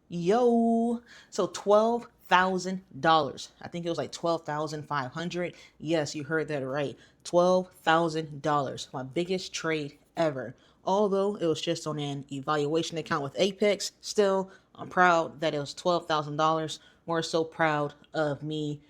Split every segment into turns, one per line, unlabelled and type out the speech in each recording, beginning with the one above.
Yo, so $12,000. I think it was like 12,500. Yes, you heard that right. $12,000. My biggest trade ever. Although it was just on an evaluation account with Apex, still, I'm proud that it was $12,000. More so proud of me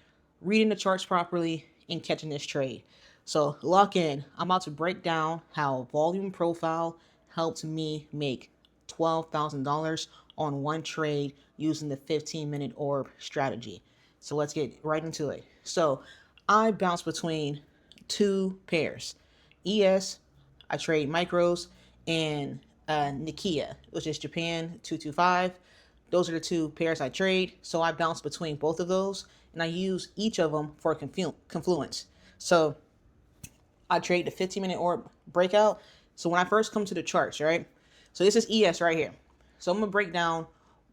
reading the charts properly and catching this trade. So, lock in. I'm about to break down how volume profile helped me make $12,000 on one trade using the 15-minute orb strategy. So let's get right into it. So I bounce between two pairs. ES, I trade micros, and Nikkei, which is Japan 225. Those are the two pairs I trade. So I bounce between both of those, and I use each of them for confluence. So I trade the 15-minute orb breakout. So when I first come to the charts, right? So this is ES right here. So I'm gonna break down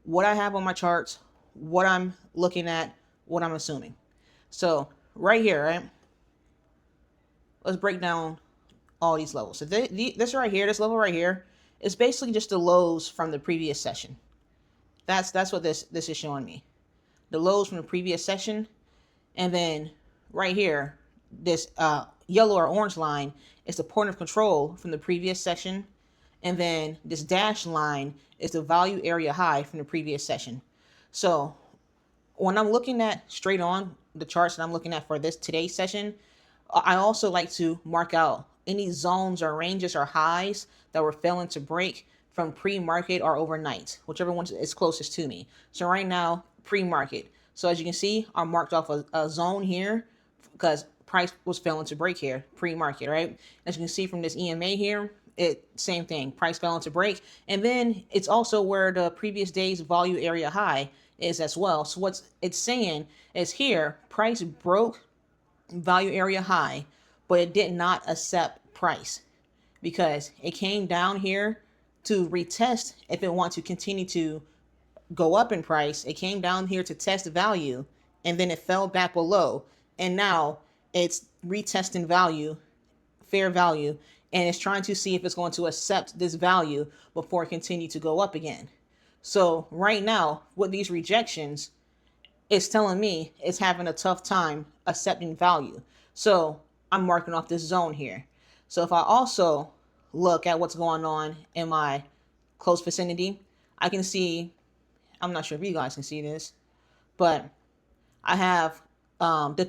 what I have on my charts, what I'm looking at, what I'm assuming. So right here, right? Let's break down all these levels. So this right here, this level right here, is basically just the lows from the previous session. That's what this is showing me. The lows from the previous session, and then right here, this yellow or orange line is the point of control from the previous session. And then this dashed line is the value area high from the previous session. So when I'm looking at straight on the charts that I'm looking at for this today's session, I also like to mark out any zones or ranges or highs that were failing to break from pre-market or overnight, whichever one is closest to me. So right now, pre-market. So as you can see, I marked off a zone here because price was failing to break here, pre-market, right? As you can see from this EMA here, it same thing, price failing to break. And then it's also where the previous day's volume area high is as well. So what's it's saying is here, price broke value area high, but it did not accept price because it came down here to retest if it wants to continue to go up in price. It came down here to test value and then it fell back below. And now it's retesting value, fair value, and it's trying to see if it's going to accept this value before it continue to go up again. So right now, with these rejections, it's telling me it's having a tough time accepting value. So I'm marking off this zone here. So if I also look at what's going on in my close vicinity, I can see, I'm not sure if you guys can see this, but I have the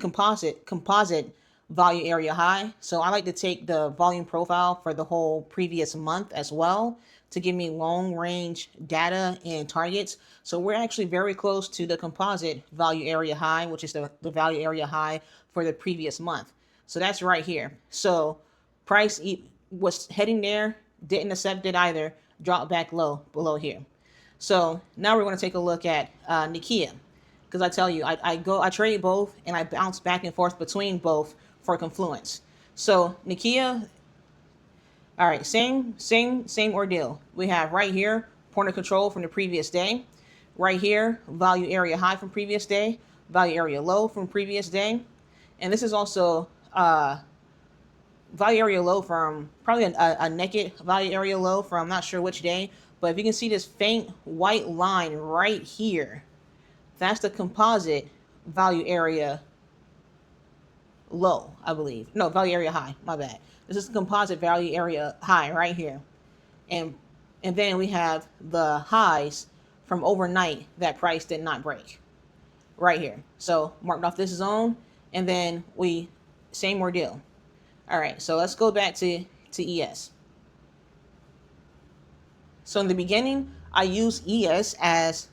composite value area high. So I like to take the volume profile for the whole previous month as well to give me long range data and targets. So we're actually very close to the composite value area high, which is the value area high for the previous month. So that's right here. So price was heading there, didn't accept it either, dropped back low below here. So now we're going to take a look at Nikkei, because I tell you, I trade both and I bounce back and forth between both for confluence. So Nikkei, all right, same ordeal. We have right here point of control from the previous day, right here value area high from previous day, value area low from previous day, and this is also value area low from probably a naked value area low from I'm not sure which day, but if you can see this faint white line right here, that's the composite value area low, I believe. No, value area high. My bad. This is the composite value area high right here. And and then we have the highs from overnight that price did not break right here. So marked off this zone and then we same ordeal. All right, so let's go back to ES. So in the beginning, I use ES as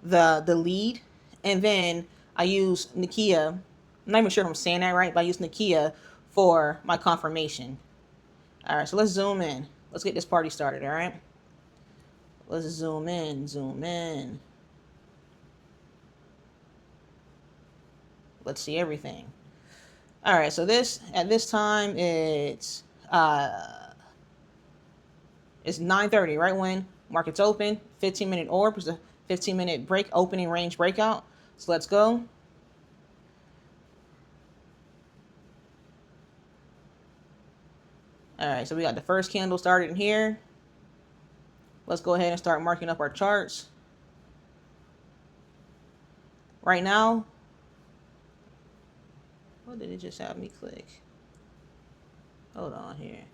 the lead, and then I use Nikkei. I'm not even sure if I'm saying that right, but I use Nikkei for my confirmation. All right, so let's zoom in. Let's get this party started. All right, let's zoom in, zoom in. Let's see everything. All right, so this at this time it's 9:30, right when markets open. 15-minute orb is a 15-minute break opening range breakout. So let's go. All right, so we got the first candle started in here. Let's go ahead and start marking up our charts. right now, what did it just have me click? Hold on here.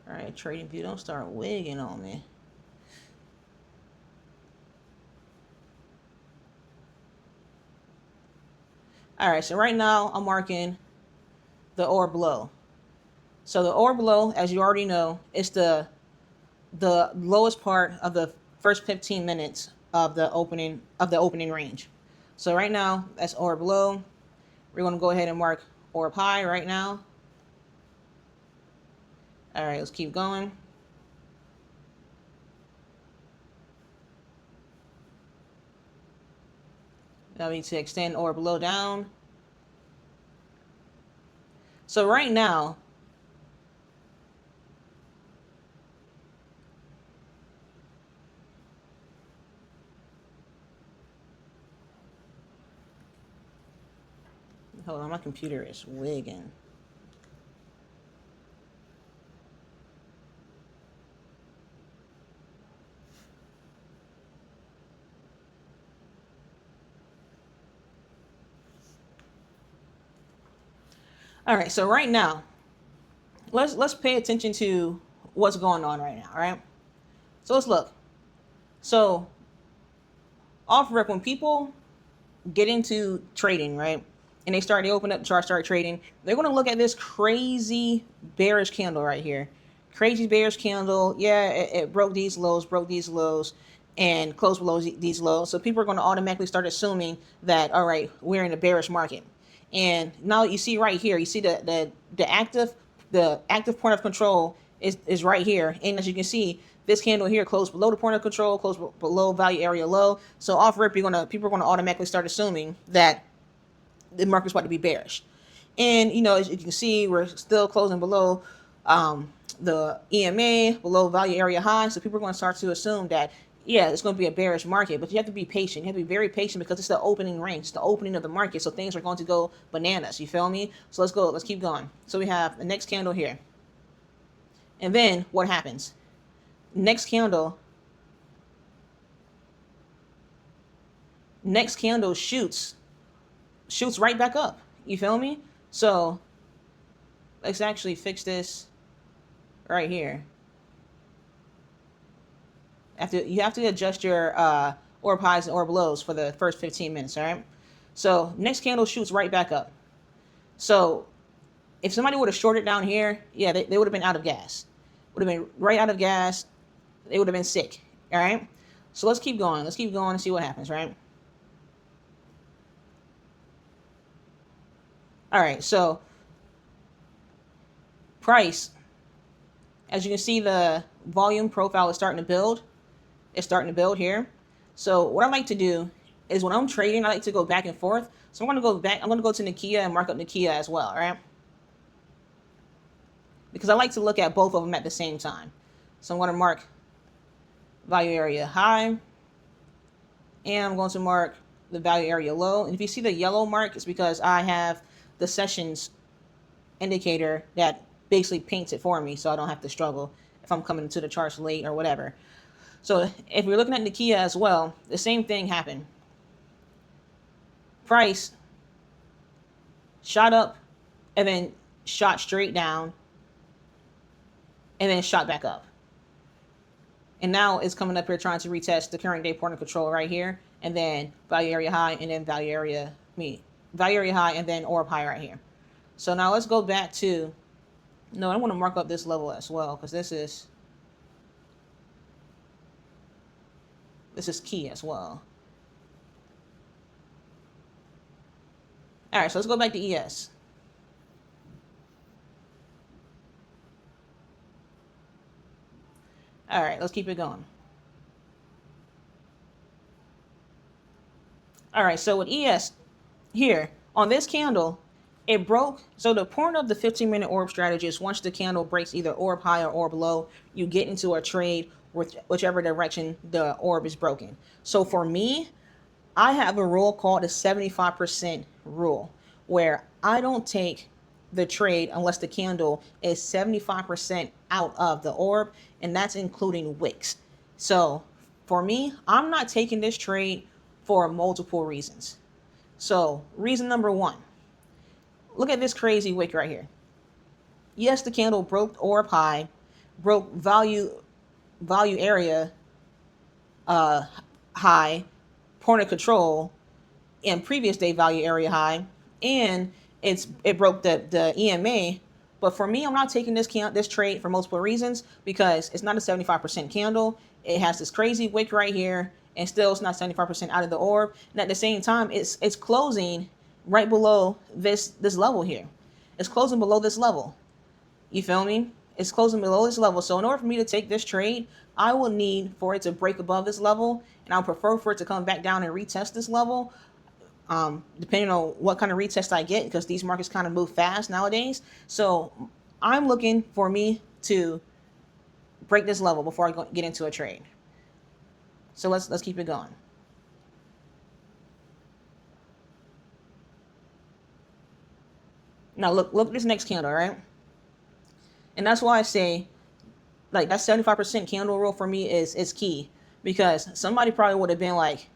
All right, trading view, don't start wigging on me. All right, so right now I'm marking the orb low. So the orb low, as you already know, is the lowest part of the first 15 minutes of the opening range. So right now that's orb low. We're going to go ahead and mark orb high right now. All right, let's keep going. Now we need to extend orb low down. So right now, hold on, my computer is wigging. All right, so right now, let's pay attention to what's going on right now, all right? So let's look. So off rip, when people get into trading, right? And they open up the chart, start trading. They're going to look at this crazy bearish candle right here. Crazy bearish candle. Yeah, it broke these lows, and closed below these lows. So people are going to automatically start assuming that, all right, we're in a bearish market. And now you see right here, you see the active point of control is right here. And as you can see, this candle here closed below the point of control, closed below value area low. So off rip, people are gonna automatically start assuming that the market's about to be bearish. And as you can see, we're still closing below the EMA, below value area high. So people are going to start to assume that, yeah, it's going to be a bearish market, but you have to be patient. You have to be very patient because it's the opening range, it's the opening of the market. So things are going to go bananas. You feel me? So let's go. Let's keep going. So we have the next candle here. And then what happens? Next candle shoots right back up. You feel me? So let's actually fix this right here. You have to adjust your orb highs and orb lows for the first 15 minutes, all right? So next candle shoots right back up. So if somebody would have shorted down here, yeah, they would have been out of gas. Would have been right out of gas. They would have been sick, all right? So let's keep going. Let's keep going and see what happens, right? All right, so price, as you can see, the volume profile is starting to build. It's starting to build here. So what I like to do is when I'm trading, I like to go back and forth. So I'm going to go back. I'm going to go to Nikkei and mark up Nikkei as well, all right? Because I like to look at both of them at the same time. So I'm going to mark value area high, and I'm going to mark the value area low. And if you see the yellow mark, it's because I have the sessions indicator that basically paints it for me, so I don't have to struggle if I'm coming into the charts late or whatever. So if we're looking at Nikkei as well, the same thing happened. Price shot up and then shot straight down and then shot back up. And now it's coming up here trying to retest the current day point of control right here, and then value area high, and then value area high, and then orb high right here. So now let's go back to, no, I want to mark up this level as well, because this is key as well. All right, so let's go back to ES. All right, let's keep it going. All right, so with ES here, on this candle, it broke. So the point of the 15-minute orb strategy is once the candle breaks either orb high or orb low, you get into a trade with whichever direction the orb is broken. So for me, I have a rule called the 75% rule, where I don't take the trade unless the candle is 75% out of the orb, and that's including wicks. So For me, I'm not taking this trade for multiple reasons. So, reason number one, look at this crazy wick right here. Yes, the candle broke orb high, broke value area high, point of control, and previous day value area high, and it broke the EMA. But for me, I'm not taking this trade for multiple reasons, because it's not a 75% candle. It has this crazy wick right here, and still it's not 75% out of the orb. And at the same time, it's closing right below this level here. It's closing below this level. You feel me? It's closing below this level. So in order for me to take this trade, I will need for it to break above this level, and I'll prefer for it to come back down and retest this level. Depending on what kind of retest I get, because these markets kind of move fast nowadays. So I'm looking for me to break this level before I get into a trade. So let's keep it going. Now look at this next candle, right? And that's why I say, like, that 75% candle rule for me is key, because somebody probably would have been like,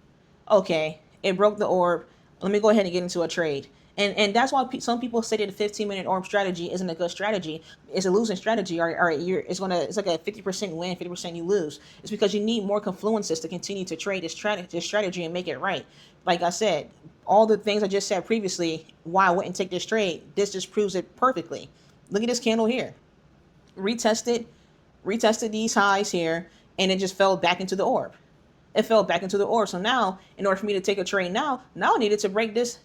okay, it broke the orb, let me go ahead and get into a trade. And that's why some people say that the 15-minute orb strategy isn't a good strategy. It's a losing strategy, or it's like a 50% win, 50% you lose. It's because you need more confluences to continue to trade this strategy and make it right. Like I said, all the things I just said previously, why I wouldn't take this trade, this just proves it perfectly. Look at this candle here. Retested these highs here, and it just fell back into the orb. It fell back into the orb. So now, in order for me to take a trade now I needed to break this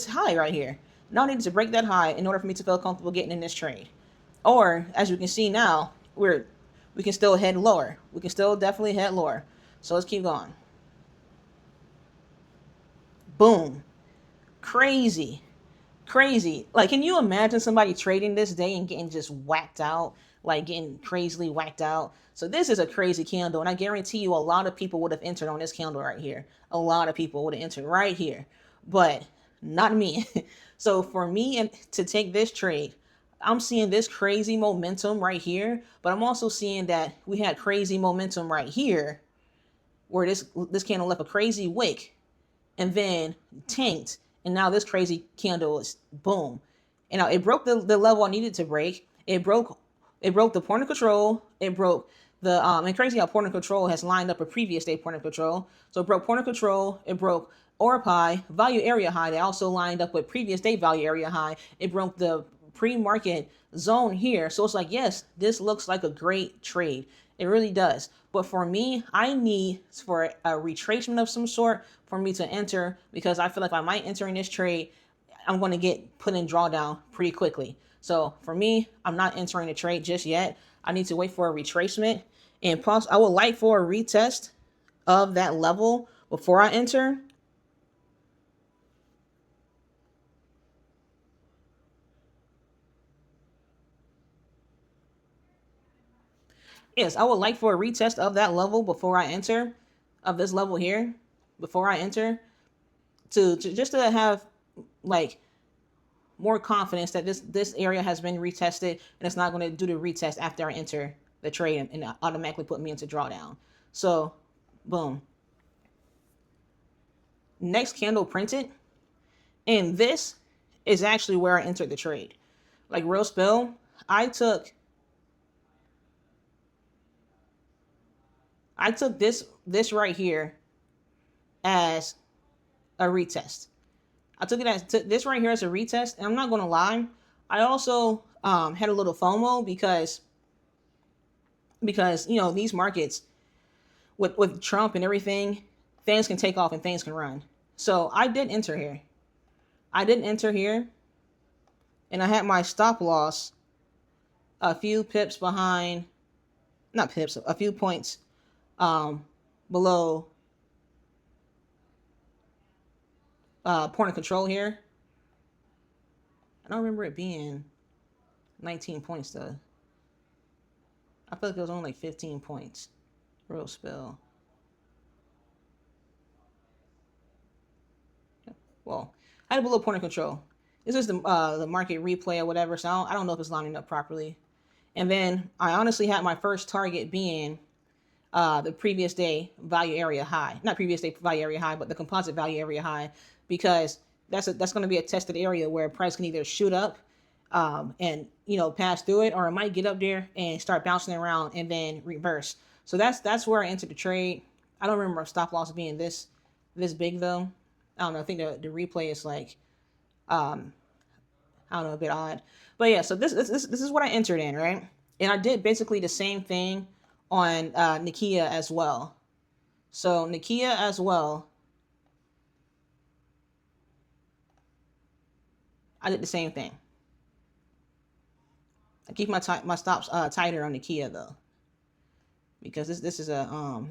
high right here. Now I needed to break that high in order for me to feel comfortable getting in this trade. Or, as you can see now, we can still head lower. We can still definitely head lower. So let's keep going. Boom. Crazy. Crazy. Like, can you imagine somebody trading this day and getting just whacked out? Like, getting crazily whacked out. So this is a crazy candle, and I guarantee you a lot of people would have entered on this candle right here. A lot of people would have entered right here, but not me. So for me and to take this trade, I'm seeing this crazy momentum right here, but I'm also seeing that we had crazy momentum right here, where this candle left a crazy wick and then tanked, and now this crazy candle is boom. And now it broke the level I needed to break. It broke the point of control. It broke the and crazy how point of control has lined up a previous day point of control. So it broke point of control. It broke orb high, value area high. They also lined up with previous day value area high. It broke the pre-market zone here. So it's like, yes, this looks like a great trade. It really does. But for me, I need for a retracement of some sort for me to enter, because I feel like if I might enter in this trade, I'm going to get put in drawdown pretty quickly. So for me, I'm not entering a trade just yet. I need to wait for a retracement, and plus I would like for a retest of that level before I enter. Yes, I would like for a retest of that level before I enter, of this level here, before I enter, to just to have like more confidence that this area has been retested, and it's not going to do the retest after I enter the trade and automatically put me into drawdown. So, boom. Next candle printed, and this is actually where I entered the trade. Like, real spill, I took this right here as a retest. I took it as this right here as a retest, and I'm not gonna lie, I also had a little FOMO, because these markets with Trump and everything, things can take off and things can run. So I did enter here. I didn't enter here, and I had my stop loss a few pips behind, not pips, a few points below point of control here. I don't remember it being 19 points though. I feel like it was only like 15 points. Real spill. Well, I had a below point of control. This is the market replay or whatever, so I don't know if it's lining up properly. And then I honestly had my first target being the previous day value area high, not previous day value area high, but the composite value area high, because that's going to be a tested area where price can either shoot up and pass through it, or it might get up there and start bouncing around and then reverse. So that's where I entered the trade. I don't remember stop loss being this big though. I don't know. I think the replay is like I don't know, a bit odd. But yeah, so this is what I entered in, right? And I did basically the same thing on Nikkei as well. So Nikkei as well, I did the same thing. I keep my stops tighter on Nikkei though, because this is a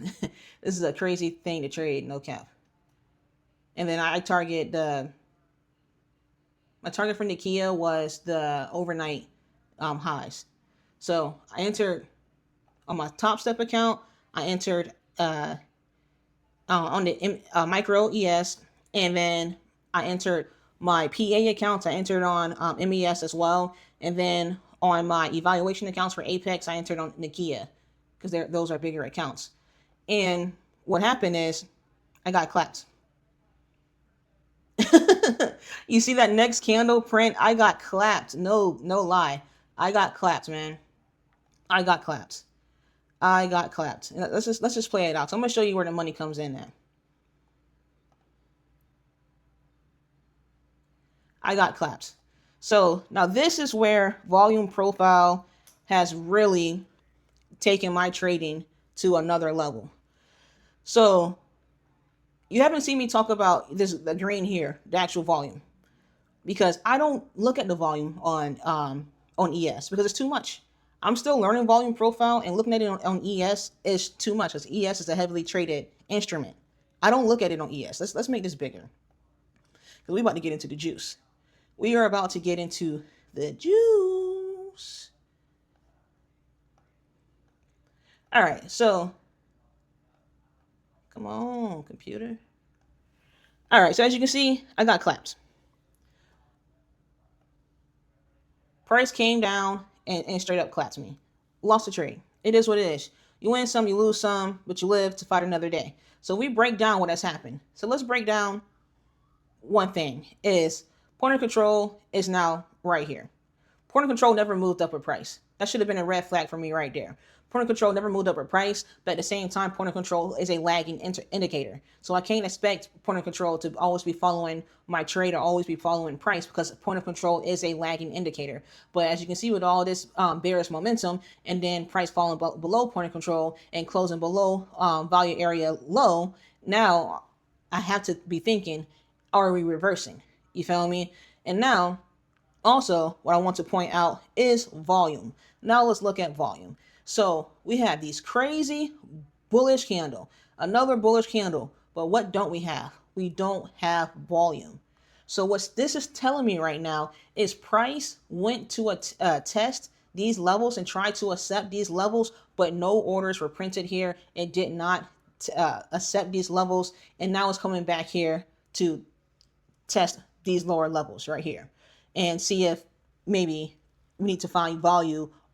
this is a crazy thing to trade, no cap. And then I target my target for Nikkei was the overnight highs. So I entered on my Top Step account. I entered on the micro ES, and then I entered my PA accounts. I entered on MES as well, and then on my evaluation accounts for Apex, I entered on Nikkei because those are bigger accounts. And what happened is I got clapped. You see that next candle print? I got clapped. No lie. I got clapped, man. I got clapped. I got clapped. Let's just play it out. So I'm gonna show you where the money comes in at. I got clapped. So now this is where volume profile has really taken my trading to another level. So you haven't seen me talk about the green here, the actual volume, because I don't look at the volume on ES because it's too much. I'm still learning volume profile, and looking at it on ES is too much because ES is a heavily traded instrument. I don't look at it on ES. Let's make this bigger because we're about to get into the juice. We are about to get into the juice. All right, so come on, computer. All right, so as you can see, I got claps. Price came down and straight up clapped me. Lost the trade. It is what it is. You win some, you lose some, but you live to fight another day. So we break down what has happened. So let's break down one thing is point of control is now right here. Point of control never moved up a price. That should have been a red flag for me right there. Point of control never moved up a price, but at the same time, point of control is a lagging indicator. So I can't expect point of control to always be following my trade or always be following price, because point of control is a lagging indicator. But as you can see with all this bearish momentum and then price falling below point of control and closing below value area low, now I have to be thinking, are we reversing? You feel me? And now, also, what I want to point out is volume. Now let's look at volume. So we have these crazy bullish candle, another bullish candle, but what don't we have? We don't have volume. So what this is telling me right now is price went to test these levels and tried to accept these levels, but no orders were printed here. It did not accept these levels, and now it's coming back here to test these lower levels right here and see if maybe we need to find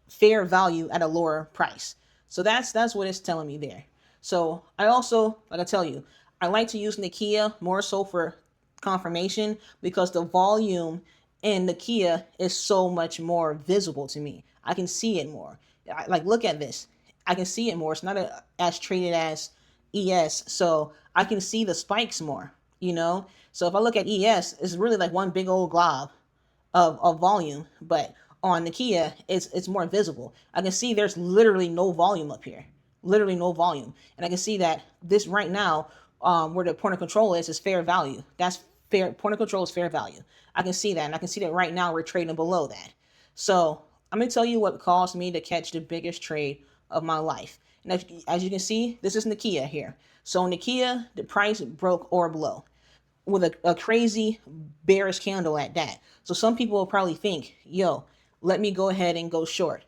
fair value at a lower price. So that's what it's telling me there. So I also, like I tell you, I like to use Nikkei more so for confirmation, because the volume in Nikkei is so much more visible to me. I can see it more. Like, look at this. I can see it more. It's not as traded as ES, so I can see the spikes more, So if I look at ES, it's really like one big old glob of volume, but on Nikkei, it's more visible. I can see there's literally no volume up here, literally no volume, and I can see that this right now, where the point of control is fair value. That's fair. Point of control is fair value. I can see that, and I can see that right now we're trading below that. So I'm gonna tell you what caused me to catch the biggest trade of my life. And as you can see, this is Nikkei here. So Nikkei, the price broke ORB low with a crazy bearish candle at that. So some people will probably think, yo, let me go ahead and go short.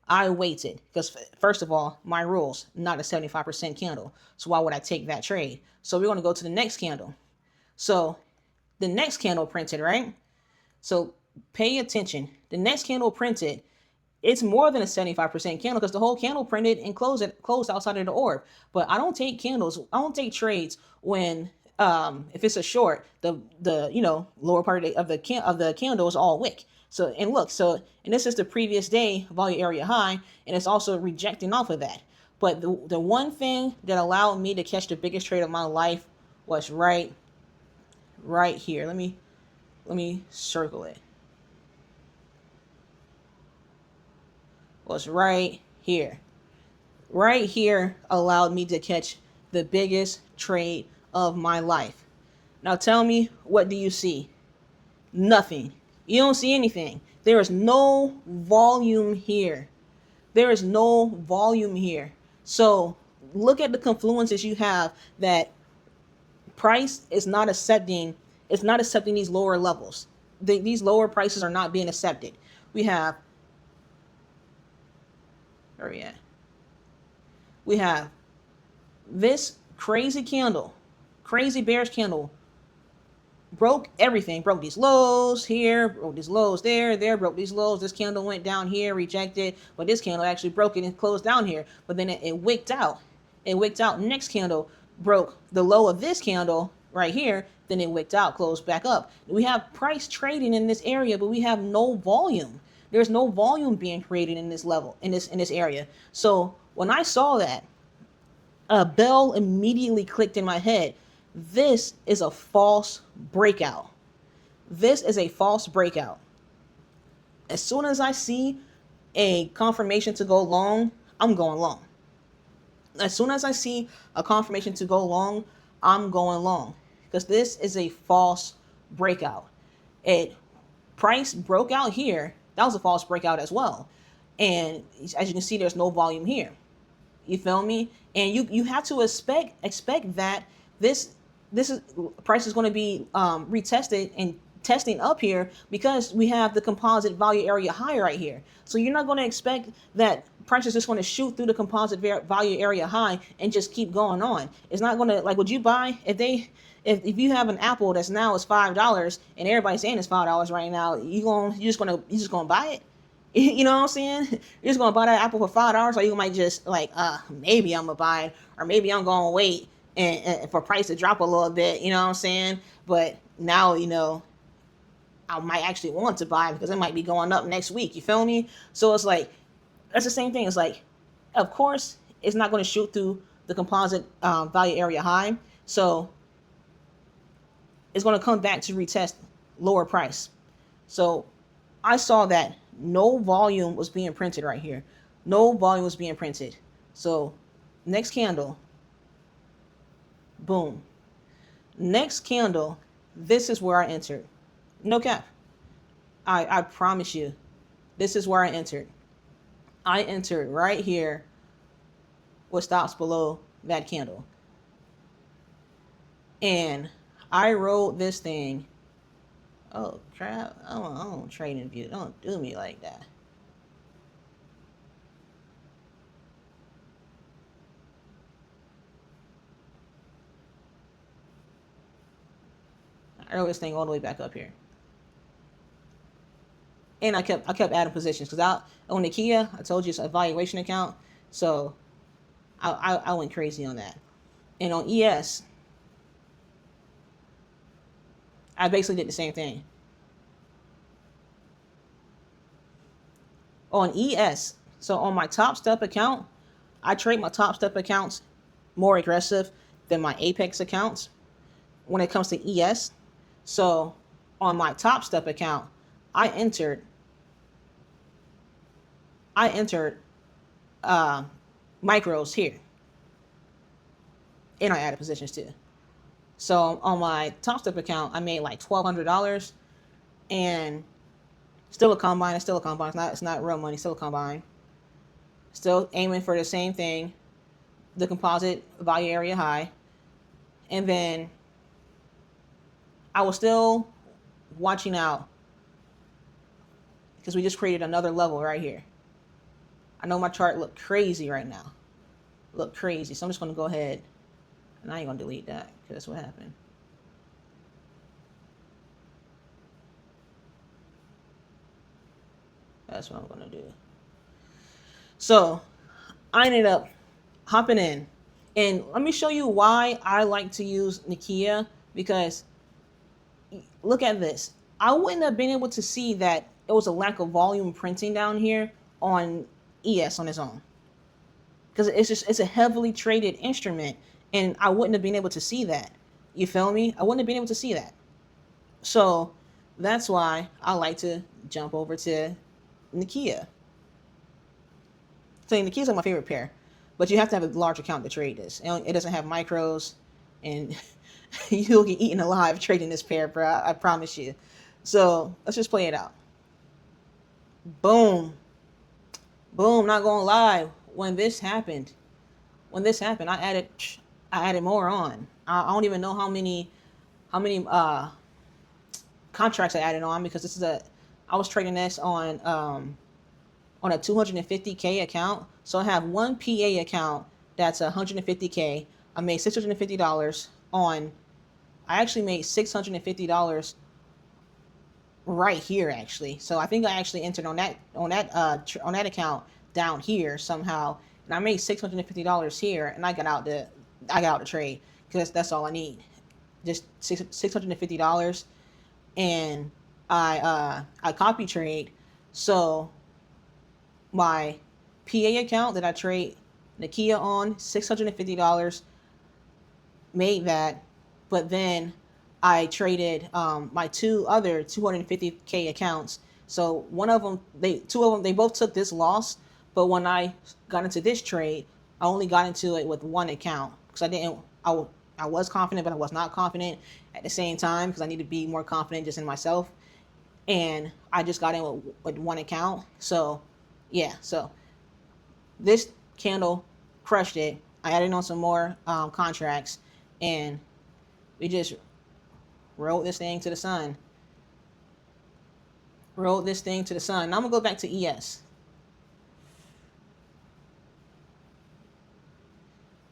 I waited because, first of all, my rules, not a 75% candle. So why would I take that trade? So we're going to go to the next candle. So the next candle printed, right? So pay attention. The next candle printed, It's more than a 75% candle because the whole candle printed and closed outside of the orb. But I don't take candles. I don't take trades when if it's a short, the lower part of the candle is all wick. So and look, and this is the previous day value area high, and it's also rejecting off of that. But the one thing that allowed me to catch the biggest trade of my life was right here. Let me circle it. Was right here. Right here allowed me to catch the biggest trade of my life. Now tell me, what do you see? Nothing. You don't see anything. There is no volume here. There is no volume here. So look at the confluences you have that price is not accepting. It's not accepting these lower levels. These lower prices are not being accepted. We have, where are we at? We have this crazy candle, crazy bearish candle, broke everything. Broke these lows here, broke these lows there, broke these lows. This candle went down here, rejected, but this candle actually broke it and closed down here. But then it wicked out. It wicked out. Next candle broke the low of this candle right here. Then it wicked out, closed back up. We have price trading in this area, but we have no volume. There's no volume being created in this level, in this area. So when I saw that, a bell immediately clicked in my head. This is a false breakout. This is a false breakout. As soon as I see a confirmation to go long, I'm going long. As soon as I see a confirmation to go long, I'm going long. Because this is a false breakout. It price broke out here. That was a false breakout as well. And as you can see, there's no volume here. You feel me? And you have to expect that this is price is going to be retested and testing up here because we have the composite value area high right here. So you're not going to expect that price is just going to shoot through the composite value area high and just keep going on. It's not going to, like, would you buy if you have an apple that's now is $5 and everybody's saying it's $5 right now, you just gonna buy it? You know what I'm saying? You're just gonna buy that apple for $5, or you might just like, maybe I'm gonna buy it, or maybe I'm gonna wait and for price to drop a little bit. You know what I'm saying? But now I might actually want to buy it because it might be going up next week. You feel me? So it's like that's the same thing. It's like, of course, it's not going to shoot through the composite value area high, so it's going to come back to retest lower price. So I saw that no volume was being printed right here. No volume was being printed. So next candle, boom. Next candle, this is where I entered. No cap. I promise you, this is where I entered. I entered right here with stops below that candle. And I rode this thing. Oh crap, I don't trade in view. Don't do me like that. I rode this thing all the way back up here. And I kept adding positions because on the Kia, I told you it's an evaluation account. So I went crazy on that. And on ES, I basically did the same thing. On ES, so on my Top Step account, I trade my Top Step accounts more aggressive than my Apex accounts when it comes to ES. So on my Top Step account, I entered micros here, and I added positions too. So on my Top Step account, I made like $1,200, and still a combine. It's still a combine. It's not real money. Still a combine. Still aiming for the same thing, the composite value area high, and then I was still watching out because we just created another level right here. I know my chart looked crazy right now. Look crazy. So I'm just going to go ahead, and I ain't going to delete that because that's what happened. That's what I'm going to do. So I ended up hopping in. And let me show you why I like to use Nikkei, because look at this. I wouldn't have been able to see that it was a lack of volume printing down here on ES on its own, because it's a heavily traded instrument, and I wouldn't have been able to see that. You feel me? I wouldn't have been able to see that. So that's why I like to jump over to Nikkei. So Nikkei's like my favorite pair, but you have to have a large account to trade this. It doesn't have micros, and you'll get eaten alive trading this pair, bro. I promise you. So let's just play it out. Boom, boom. Not gonna lie, when this happened, I added more on. I don't even know how many contracts I added on, because I was trading this on a 250K account. So I have one PA account that's 150K. I made $650 on. I actually made $650 right here actually. So I think I actually entered on that account down here somehow, and I made $650 here, and I got out the trade, because that's all I need, just $650, and I copy trade. So my PA account that I trade Nikkei on, $650, made that, but then I traded my two other 250K accounts. So two of them, they both took this loss. But when I got into this trade, I only got into it with one account, because I was confident, but I was not confident at the same time, because I need to be more confident just in myself. And I just got in with one account. So yeah, so this candle crushed it. I added on some more contracts, and we just rode this thing to the sun. Rode this thing to the sun. Now I'm gonna go back to ES.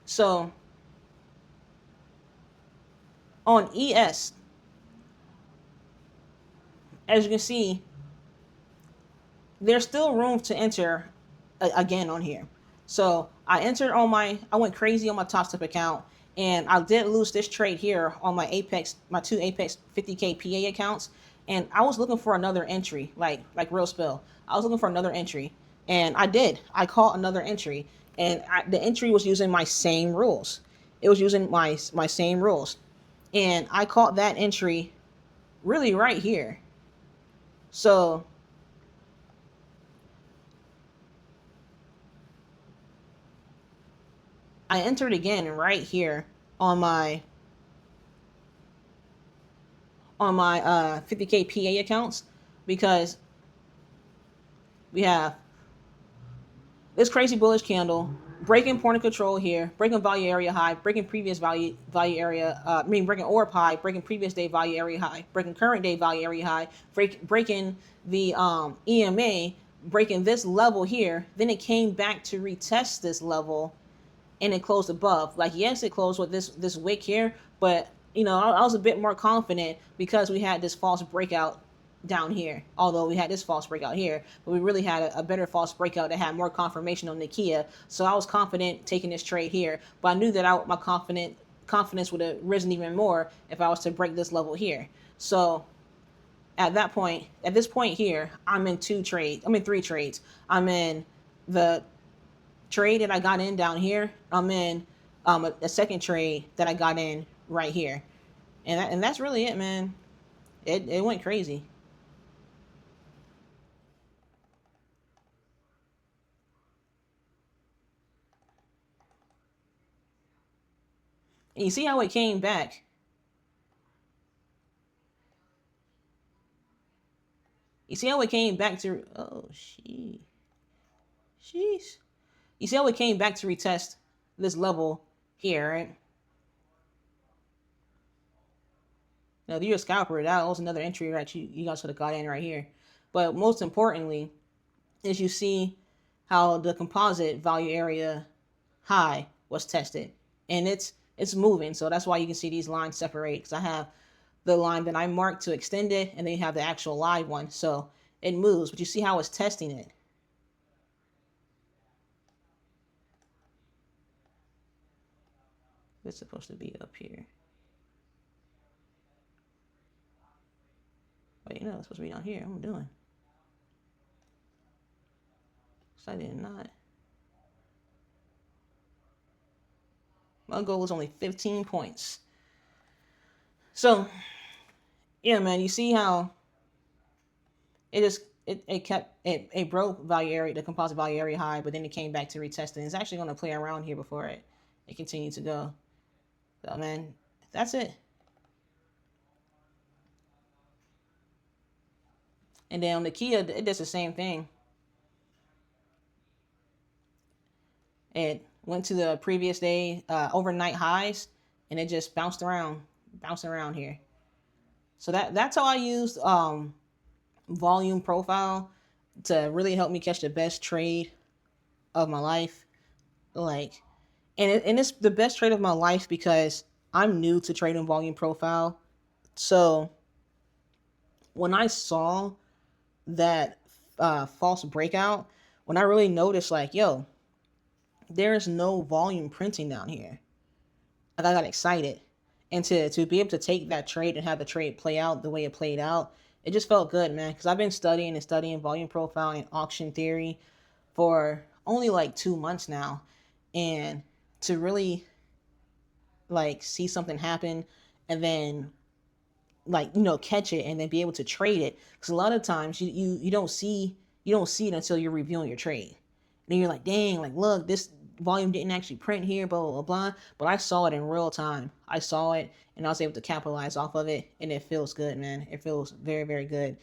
So on ES, as you can see, there's still room to enter again on here. So I went crazy on my Top Step account, and I did lose this trade here on my two Apex 50K PA accounts, and I was looking for another entry, like real spill. I was looking for another entry, and I did. I caught another entry, and the entry was using my same rules. It was using my same rules, and I caught that entry really right here. So I entered again right here on my 50K PA accounts, because we have this crazy bullish candle breaking point of control here, breaking value area high, breaking previous value area. Breaking ORB high, breaking previous day value area high, breaking current day value area high, breaking the EMA, breaking this level here. Then it came back to retest this level, and it closed above. Like, yes, it closed with this wick here, but I was a bit more confident, because we had this false breakout down here. Although we had this false breakout here, but we really had a better false breakout that had more confirmation on Nikkei. So I was confident taking this trade here, but I knew that my confidence would have risen even more if I was to break this level here. So at this point here, I'm in three trades. I'm in the trade that I got in down here. I'm in a second trade that I got in right here, and that's really it, man. It went crazy. And you see how it came back. You see how it came back to sheesh. You see how it came back to retest this level here, right? Now, if you're a scalper, that was another entry that you guys could have got in right here. But most importantly, is you see how the composite value area high was tested, and it's moving. So that's why you can see these lines separate, because I have the line that I marked to extend it, and then you have the actual live one. So it moves, but you see how it's testing it. It's supposed to be up here. Wait, no, it's supposed to be down here. What am I doing? So I did not. My goal was only 15 points. So, yeah, man, you see how it broke value area, the composite value area high, but then it came back to retest it. It's actually going to play around here before it continued to go. So, man, that's it. And then on the Kia, it does the same thing. It went to the previous day overnight highs, and it just bounced around here. So that's how I used volume profile to really help me catch the best trade of my life. Like, and it's the best trade of my life because I'm new to trading volume profile. So when I saw that false breakout, when I really noticed, like, yo, there is no volume printing down here. Like, I got excited. And to be able to take that trade and have the trade play out the way it played out, it just felt good, man. Because I've been studying volume profile and auction theory for only like 2 months now. And to really like see something happen and then like catch it and then be able to trade it, because a lot of times you don't see it until you're reviewing your trade, and then you're like, dang, like, look, this volume didn't actually print here, blah blah blah. But I saw it in real time. I saw it and I was able to capitalize off of it, and it feels good, man. It feels very, very good.